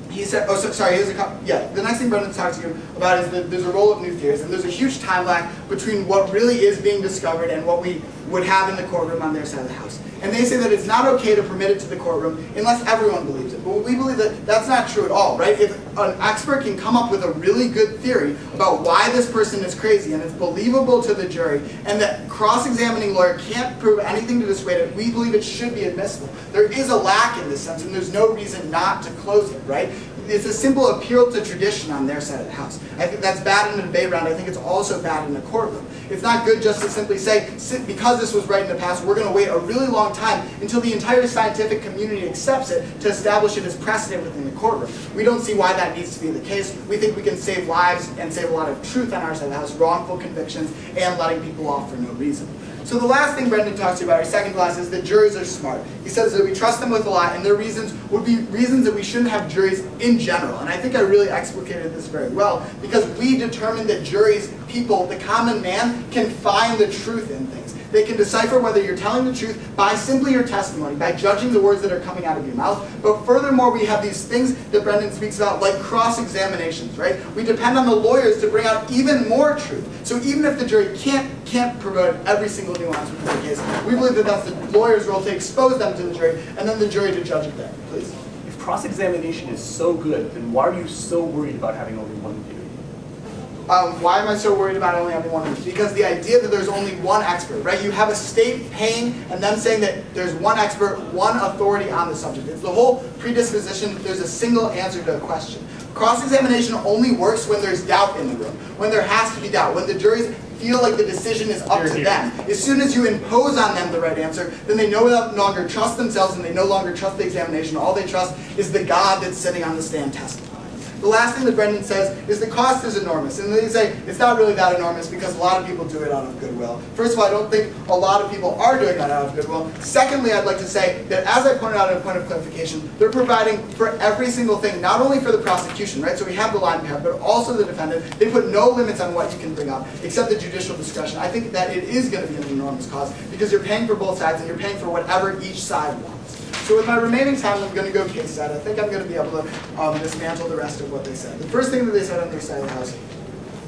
the next thing Brendan talks to you about is that there's a role of new theories, and there's a huge time lag between what really is being discovered and what we would have in the courtroom on their side of the house. And they say that it's not okay to permit it to the courtroom unless everyone believes it. But we believe that that's not true at all, right? If an expert can come up with a really good theory about why this person is crazy and it's believable to the jury, and that cross-examining lawyer can't prove anything to dissuade it, we believe it should be admissible. There is a lack in this sense, and there's no reason not to close it, right? It's a simple appeal to tradition on their side of the house. I think that's bad in a debate round. I think it's also bad in a courtroom. It's not good just to simply say, because this was right in the past, we're going to wait a really long time until the entire scientific community accepts it to establish it as precedent within the courtroom. We don't see why that needs to be the case. We think we can save lives and save a lot of truth on our side of the house, wrongful convictions, and letting people off for no reason. So the last thing Brendan talks to you about, our second class, is that juries are smart. He says that we trust them with a lot, and their reasons would be reasons that we shouldn't have juries in general. And I think I really explicated this very well, because we determined that juries, people, the common man, can find the truth in things. They can decipher whether you're telling the truth by simply your testimony, by judging the words that are coming out of your mouth. But furthermore, we have these things that Brendan speaks about, like cross-examinations, right? We depend on the lawyers to bring out even more truth. So even if the jury can't provide every single nuance within the case, we believe that that's the lawyer's role to expose them to the jury, and then the jury to judge it there. Please.
If cross-examination is so good, then why are you so worried about having only one view?
Why am I so worried about only having one? Because the idea that there's only one expert, right? You have a state paying and them saying that there's one expert, one authority on the subject. It's the whole predisposition that there's a single answer to a question. Cross-examination only works when there's doubt in the room, when there has to be doubt, when the juries feel like the decision is up to them. As soon as you impose on them the right answer, then they no longer trust themselves and they no longer trust the examination. All they trust is the God that's sitting on the stand testifying. The last thing that Brendan says is the cost is enormous. And they say it's not really that enormous because a lot of people do it out of goodwill. First of all, I don't think a lot of people are doing that out of goodwill. Secondly, I'd like to say that as I pointed out in a point of clarification, they're providing for every single thing, not only for the prosecution, right? So we have the line we have, but also the defendant. They put no limits on what you can bring up except the judicial discretion. I think that it is going to be an enormous cost because you're paying for both sides and you're paying for whatever each side wants. So with my remaining time, I'm going to go case side. I think I'm going to be able to dismantle the rest of what they said. The first thing that they said on their side of the house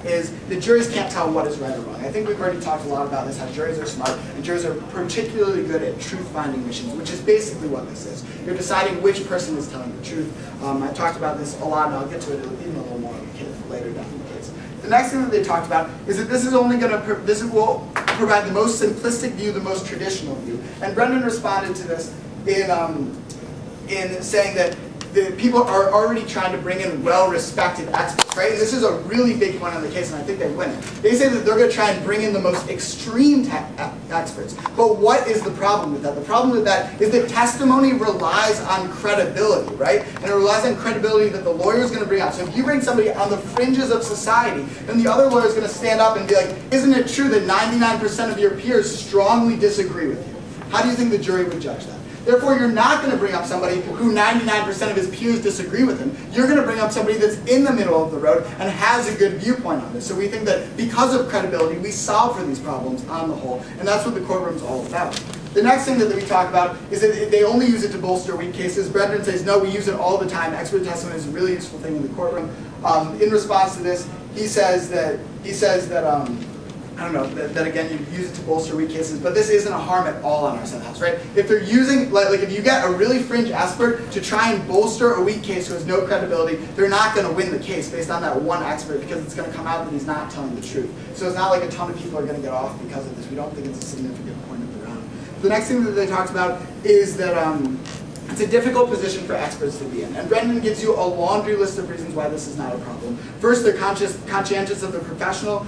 is that juries can't tell what is right or wrong. I think we've already talked a lot about this, how juries are smart, and juries are particularly good at truth-finding missions, which is basically what this is. You're deciding which person is telling the truth. I talked about this a lot, and I'll get to it even a little more later down in the case. The next thing that they talked about is that this is only going to, this will provide the most simplistic view, the most traditional view. And Brendan responded to this in saying that the people are already trying to bring in well-respected experts, right? And this is a really big point on the case, and I think they win. They say that they're going to try and bring in the most extreme experts. But what is the problem with that? The problem with that is that testimony relies on credibility, right? And it relies on credibility that the lawyer is going to bring out. So if you bring somebody on the fringes of society, then the other lawyer is going to stand up and be like, isn't it true that 99% of your peers strongly disagree with you? How do you think the jury would judge that? Therefore, you're not going to bring up somebody who 99% of his peers disagree with him. You're going to bring up somebody that's in the middle of the road and has a good viewpoint on this. So we think that because of credibility, we solve for these problems on the whole, and that's what the courtroom's all about. The next thing that we talk about is that they only use it to bolster weak cases. Brendan says, no, we use it all the time. Expert testimony is a really useful thing in the courtroom. In response to this, he says that I don't know, that again, you use it to bolster weak cases, but this isn't a harm at all on our side house, right? If they're using, like if you get a really fringe expert to try and bolster a weak case who has no credibility, they're not going to win the case based on that one expert because it's going to come out that he's not telling the truth. So it's not like a ton of people are going to get off because of this. We don't think it's a significant point of the round. The next thing that they talked about is that it's a difficult position for experts to be in. And Brendan gives you a laundry list of reasons why this is not a problem. First, they're conscientious of their professional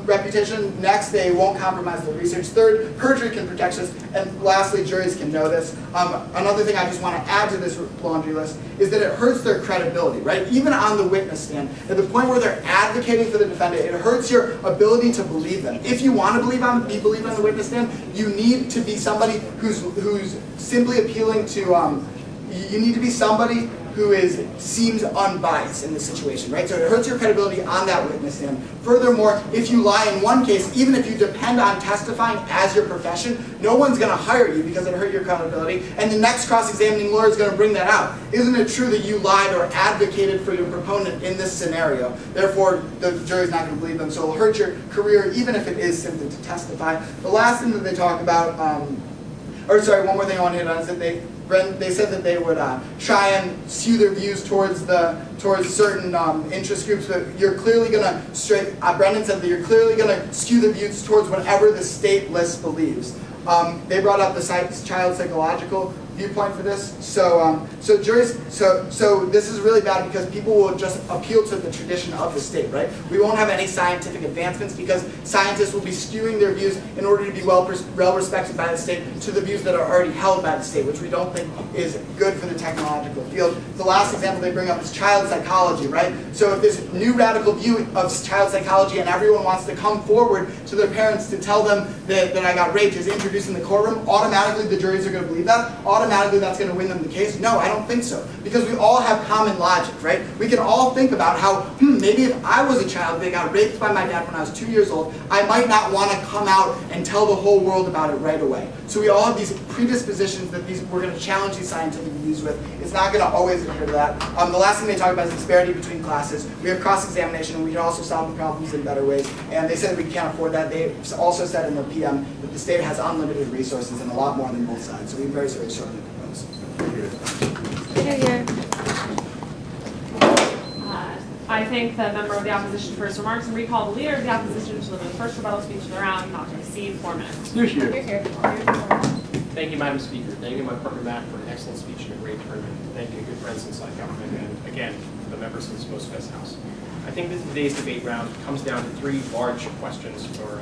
reputation. Next, they won't compromise their research. Third, perjury can protect us. And lastly, juries can know this. Another thing I just want to add to this laundry list is that it hurts their credibility, right? Even on the witness stand, at the point where they're advocating for the defendant, it hurts your ability to believe them. If you want to be believed on the witness stand, you need to be somebody who's simply appealing to, you need to be somebody who seems unbiased in this situation, right? So it hurts your credibility on that witness stand. Furthermore, if you lie in one case, even if you depend on testifying as your profession, no one's going to hire you because it hurt your credibility, and the next cross-examining lawyer is going to bring that out. Isn't it true that you lied or advocated for your proponent in this scenario? Therefore, the jury's not going to believe them, so it'll hurt your career even if it is simply to testify. The last thing that they talk about, one more thing I want to hit on is that they said that they would try and skew their views towards certain interest groups, but you're clearly going to Brendan said that you're clearly going to skew the views towards whatever the state list believes. They brought up the child psychological viewpoint for this. So this is really bad because people will just appeal to the tradition of the state, right? We won't have any scientific advancements because scientists will be skewing their views in order to be well respected by the state to the views that are already held by the state, which we don't think is good for the technological field. The last example they bring up is child psychology, right? So if this new radical view of child psychology and everyone wants to come forward to their parents to tell them that I got raped is introduced in the courtroom, automatically the juries are going to believe that. Automatically automatically that's going to win them the case? No, I don't think so. Because we all have common logic, right? We can all think about how, maybe if I was a child that got raped by my dad when I was 2 years old, I might not want to come out and tell the whole world about it right away. So we all have these predispositions that we're going to challenge these scientific views with. It's not going to always adhere to that. The last thing they talk about is disparity between classes. We have cross-examination, and we can also solve the problems in better ways. And they said we can't afford that. They also said in the PM that the state has unlimited resources and a lot more than both sides. So we very, very strongly propose.
I thank the member of the opposition for his remarks and recall the leader of the opposition to deliver the first rebuttal speech of the round, not to exceed 4 minutes.
You're here.
Thank you, Madam Speaker. Thank you, my partner Matt, for an excellent speech and a great tournament. Thank you to good friends inside government, and again, the members of this most best house. I think that today's debate round comes down to 3 large questions or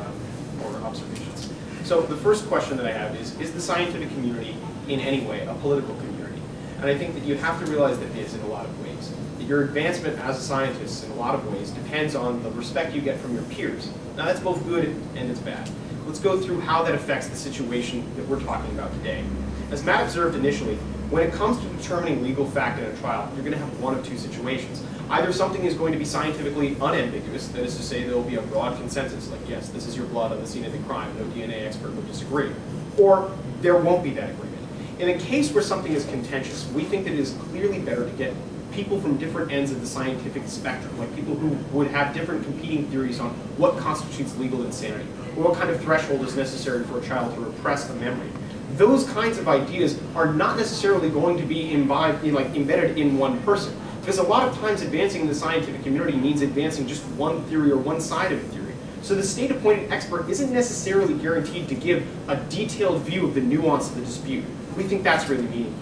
observations. So the first question that I have is the scientific community in any way a political community? And I think that you have to realize that it is in a lot of ways. That your advancement as a scientist in a lot of ways depends on the respect you get from your peers. Now that's both good and it's bad. Let's go through how that affects the situation that we're talking about today. As Matt observed initially, when it comes to determining legal fact in a trial, you're going to have one of 2 situations. Either something is going to be scientifically unambiguous, that is to say there will be a broad consensus, like yes, this is your blood on the scene of the crime, no DNA expert would disagree, or there won't be that agreement. In a case where something is contentious, we think that it is clearly better to get people from different ends of the scientific spectrum, like people who would have different competing theories on what constitutes legal insanity, or what kind of threshold is necessary for a child to repress a memory. Those kinds of ideas are not necessarily going to be embedded in one person. Because a lot of times advancing in the scientific community means advancing just one theory or one side of a theory. So the state-appointed expert isn't necessarily guaranteed to give a detailed view of the nuance of the dispute. We think that's really meaningful.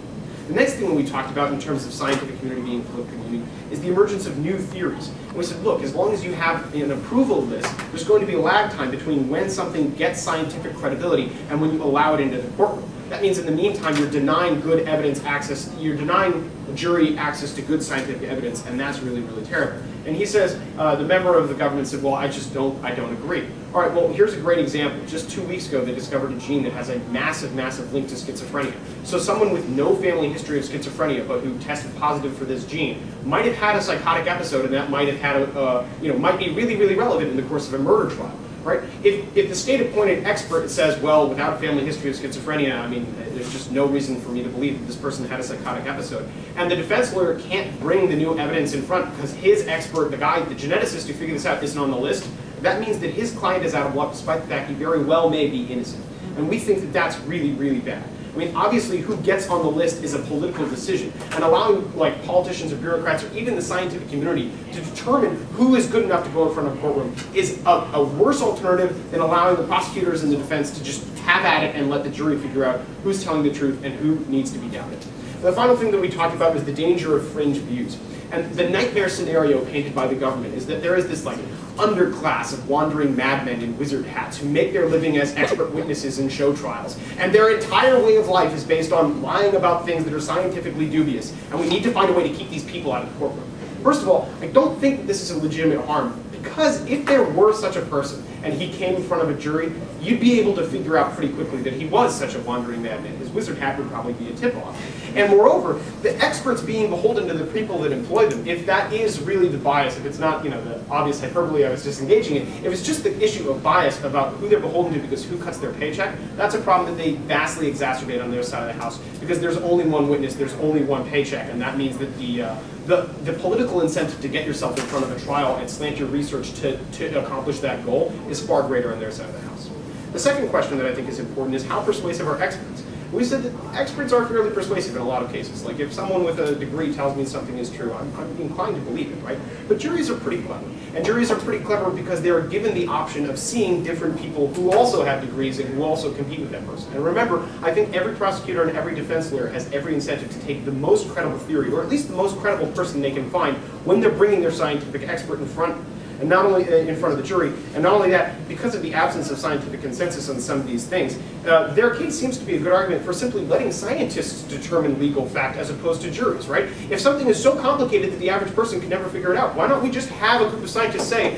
The next thing that we talked about in terms of scientific community being political community is the emergence of new theories. And we said, look, as long as you have an approval list, there's going to be a lag time between when something gets scientific credibility and when you allow it into the courtroom. That means in the meantime, you're denying good evidence access, you're denying jury access to good scientific evidence, and that's really, really terrible. And he says, the member of the government said, well, I don't agree. All right, well, here's a great example. Just 2 weeks ago, they discovered a gene that has a massive, massive link to schizophrenia. So someone with no family history of schizophrenia, but who tested positive for this gene, might have had a psychotic episode, and that might have had might be really, really relevant in the course of a murder trial. Right? If the state-appointed expert says, well, without a family history of schizophrenia, I mean, there's just no reason for me to believe that this person had a psychotic episode, and the defense lawyer can't bring the new evidence in front because his expert, the geneticist who figured this out, isn't on the list, that means that his client is out of luck, despite the fact he very well may be innocent. And we think that that's really, really bad. I mean, obviously, who gets on the list is a political decision, and allowing politicians or bureaucrats or even the scientific community to determine who is good enough to go in front of a courtroom is a worse alternative than allowing the prosecutors and the defense to just have at it and let the jury figure out who's telling the truth and who needs to be doubted. The final thing that we talked about was the danger of fringe views. And the nightmare scenario painted by the government is that there is this underclass of wandering madmen in wizard hats who make their living as expert witnesses in show trials. And their entire way of life is based on lying about things that are scientifically dubious. And we need to find a way to keep these people out of the courtroom. First of all, I don't think that this is a legitimate harm, because if there were such a person and he came in front of a jury, you'd be able to figure out pretty quickly that he was such a wandering madman. His wizard hat would probably be a tip-off. And moreover, the experts being beholden to the people that employ them, if that is really the bias, if it's not the obvious hyperbole I was just engaging in, if it's just the issue of bias about who they're beholden to because who cuts their paycheck, that's a problem that they vastly exacerbate on their side of the house, because there's only one witness, there's only one paycheck, and that means that the political incentive to get yourself in front of a trial and slant your research to accomplish that goal is far greater on their side of the house. The second question that I think is important is how persuasive are experts? We said that experts are fairly persuasive in a lot of cases. Like if someone with a degree tells me something is true, I'm inclined to believe it, right? But juries are pretty clever. And juries are pretty clever because they are given the option of seeing different people who also have degrees and who also compete with that person. And remember, I think every prosecutor and every defense lawyer has every incentive to take the most credible theory, or at least the most credible person they can find when they're bringing their scientific expert in front. And not only in front of the jury, and not only that, because of the absence of scientific consensus on some of these things, their case seems to be a good argument for simply letting scientists determine legal fact as opposed to juries, right? If something is so complicated that the average person can never figure it out, why don't we just have a group of scientists say,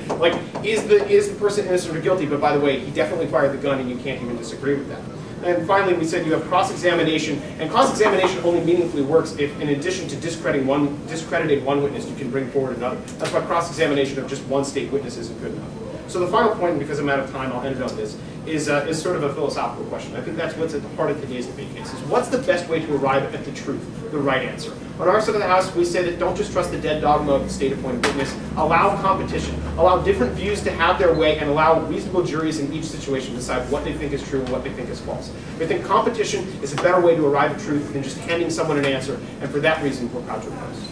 is the person innocent or guilty, but by the way, he definitely fired the gun and you can't even disagree with that. And finally, we said you have cross-examination, and cross-examination only meaningfully works if, in addition to discrediting one witness, you can bring forward another. That's why cross-examination of just one state witness isn't good enough. So the final point, because I'm out of time, I'll end it on this, is sort of a philosophical question. I think that's what's at the heart of today's debate case, is what's the best way to arrive at the truth, the right answer? On our side of the house, we say that don't just trust the dead dogma of the state-appointed witness. Allow competition. Allow different views to have their way, and allow reasonable juries in each situation to decide what they think is true and what they think is false. We think competition is a better way to arrive at truth than just handing someone an answer, and for that reason, we're proud to oppose.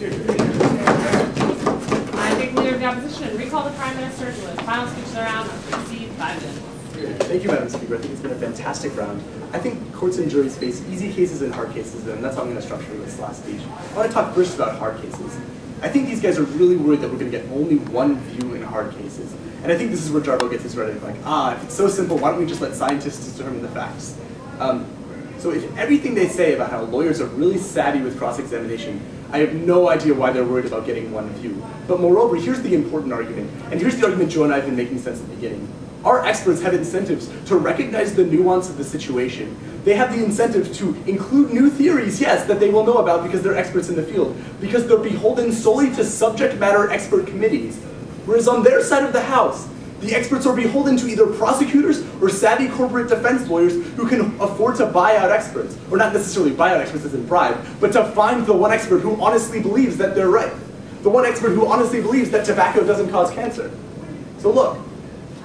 I take leader of the opposition and recall the Prime Minister to his final speech of the round of 5 minutes.
Thank you, Madam Speaker. I think it's been a fantastic round. I think courts and juries face easy cases and hard cases, and that's how I'm going to structure this last speech. I want to talk first about hard cases. I think these guys are really worried that we're going to get only one view in hard cases. And I think this is where Jarboe gets his rhetoric, like, if it's so simple, why don't we just let scientists determine the facts? So if everything they say about how lawyers are really savvy with cross-examination, I have no idea why they're worried about getting one view. But moreover, here's the important argument, and here's the argument Joe and I have been making since the beginning. Our experts have incentives to recognize the nuance of the situation. They have the incentive to include new theories, yes, that they will know about because they're experts in the field, because they're beholden solely to subject matter expert committees. Whereas on their side of the house, the experts are beholden to either prosecutors or savvy corporate defense lawyers who can afford to buy out experts. Or not necessarily buy out experts as in bribe, but to find the one expert who honestly believes that they're right. The one expert who honestly believes that tobacco doesn't cause cancer. So look,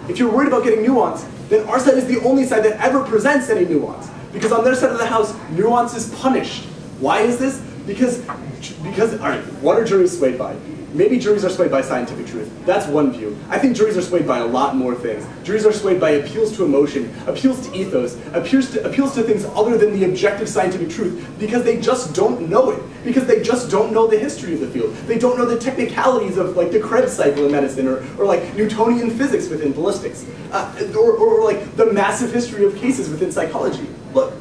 if you're worried about getting nuance, then our side is the only side that ever presents any nuance. Because on their side of the house, nuance is punished. Why is this? Because all right, what are juries swayed by? Maybe juries are swayed by scientific truth. That's one view. I think juries are swayed by a lot more things. Juries are swayed by appeals to emotion, appeals to ethos, appeals to things other than the objective scientific truth because they just don't know it. Because they just don't know the history of the field. They don't know the technicalities of like the Krebs cycle in medicine or like Newtonian physics within ballistics. Or like the massive history of cases within psychology. Look,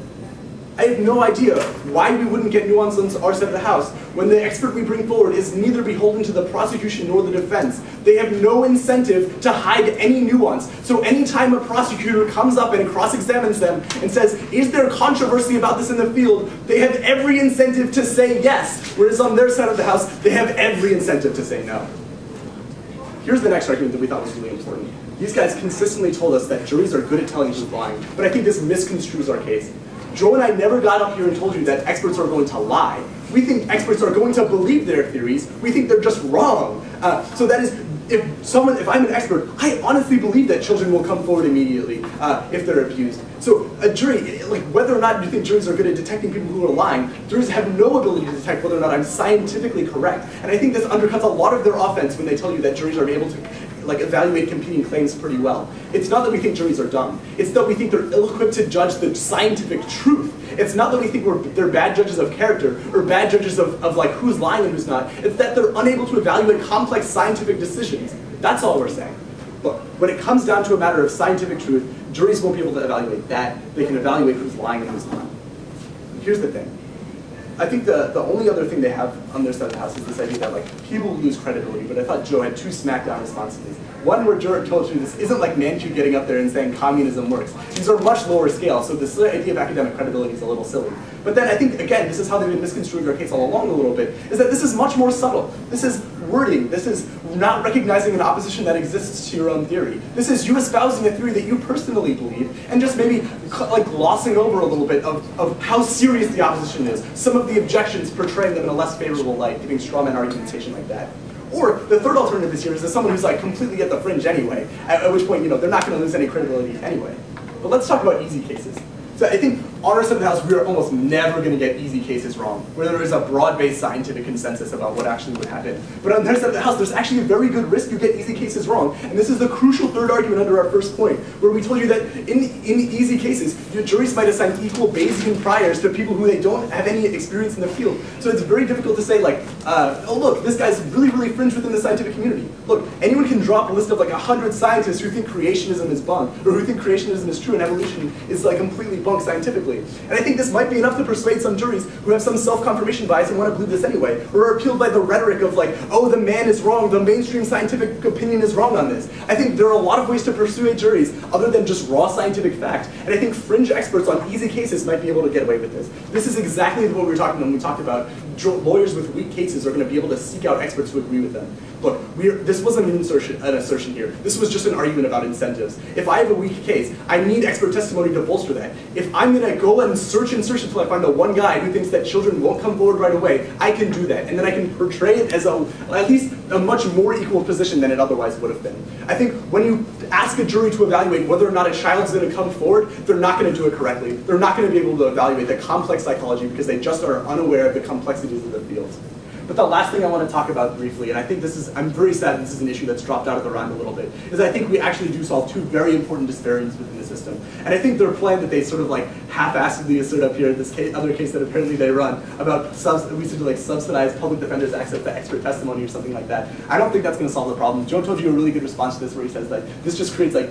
I have no idea why we wouldn't get nuance on our side of the house when the expert we bring forward is neither beholden to the prosecution nor the defense. They have no incentive to hide any nuance. So anytime a prosecutor comes up and cross-examines them and says, is there controversy about this in the field, they have every incentive to say yes, whereas on their side of the house, they have every incentive to say no. Here's the next argument that we thought was really important. These guys consistently told us that juries are good at telling who's lying, but I think this misconstrues our case. Joe and I never got up here and told you that experts are going to lie. We think experts are going to believe their theories. We think they're just wrong. So that is, if I'm an expert, I honestly believe that children will come forward immediately if they're abused. So a jury, like whether or not you think juries are good at detecting people who are lying, juries have no ability to detect whether or not I'm scientifically correct. And I think this undercuts a lot of their offense when they tell you that juries are able to evaluate competing claims pretty well. It's not that we think juries are dumb. It's that we think they're ill-equipped to judge the scientific truth. It's not that we think they're bad judges of character or bad judges of like who's lying and who's not. It's that they're unable to evaluate complex scientific decisions. That's all we're saying. Look, when it comes down to a matter of scientific truth, juries won't be able to evaluate that. They can evaluate who's lying and who's not. Here's the thing. I think the only other thing they have on their side of the house is this idea that like people lose credibility, but I thought Joe had two smackdown responses. One where Joe told you this isn't like Manchu getting up there and saying communism works. These are much lower scale, so this idea of academic credibility is a little silly. But then I think, again, this is how they've been misconstruing our case all along a little bit, is that this is much more subtle. This is wording. This is not recognizing an opposition that exists to your own theory. This is you espousing a theory that you personally believe, and just maybe like glossing over a little bit of how serious the opposition is. Some of the objections, portraying them in a less favorable light, giving straw man argumentation like that. Or the third alternative is here is someone who's like completely at the fringe anyway, at which point, they're not going to lose any credibility anyway. But let's talk about easy cases. So I think on our side of the house, we are almost never going to get easy cases wrong, where there is a broad-based scientific consensus about what actually would happen. But on their side of the house, there's actually a very good risk you get easy cases wrong. And this is the crucial third argument under our first point, where we told you that in easy cases, your juries might assign equal Bayesian priors to people who they don't have any experience in the field. So it's very difficult to say like, oh look, this guy's really, really fringe within the scientific community. Look, anyone can drop a list of like 100 scientists who think creationism is bunk, or who think creationism is true and evolution is like completely debunked scientifically. And I think this might be enough to persuade some juries who have some self-confirmation bias and want to believe this anyway, or are appealed by the rhetoric of like, oh, the man is wrong, the mainstream scientific opinion is wrong on this. I think there are a lot of ways to persuade juries other than just raw scientific fact, and I think fringe experts on easy cases might be able to get away with this. This is exactly what we were talking about when we talked about lawyers with weak cases are going to be able to seek out experts who agree with them. Look, this wasn't an assertion here. This was just an argument about incentives. If I have a weak case, I need expert testimony to bolster that. If I'm going to go and search until I find the one guy who thinks that children won't come forward right away, I can do that. And then I can portray it as at least a much more equal position than it otherwise would have been. I think when you ask a jury to evaluate whether or not a child's going to come forward, they're not going to do it correctly. They're not going to be able to evaluate the complex psychology because they just are unaware of the complexities of the fields. But the last thing I want to talk about briefly, and I think I'm very sad this is an issue that's dropped out of the round a little bit, is I think we actually do solve two very important disparities within the system. And I think their plan that they sort of like half-assedly assert up here, this other case that apparently they run, about we should like subsidize public defenders' access to expert testimony or something like that, I don't think that's going to solve the problem. Joe told you a really good response to this where he says that this just creates like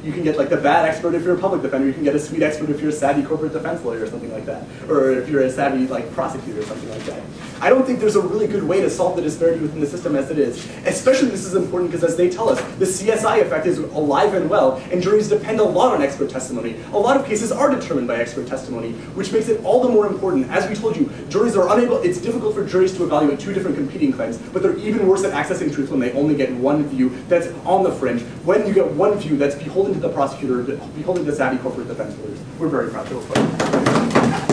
you can get like the bad expert if you're a public defender, you can get a sweet expert if you're a savvy corporate defense lawyer or something like that, or if you're a savvy like prosecutor or something like that. I don't think there's a really good way to solve the disparity within the system as it is. Especially this is important because as they tell us, the CSI effect is alive and well, and juries depend a lot on expert testimony. A lot of cases are determined by expert testimony, which makes it all the more important. As we told you, juries are unable, it's difficult for juries to evaluate two different competing claims, but they're even worse at accessing truth when they only get one view that's on the fringe. When you get one view that's beholden to the prosecutor, beholden to savvy corporate defense lawyers. We're very proud to report.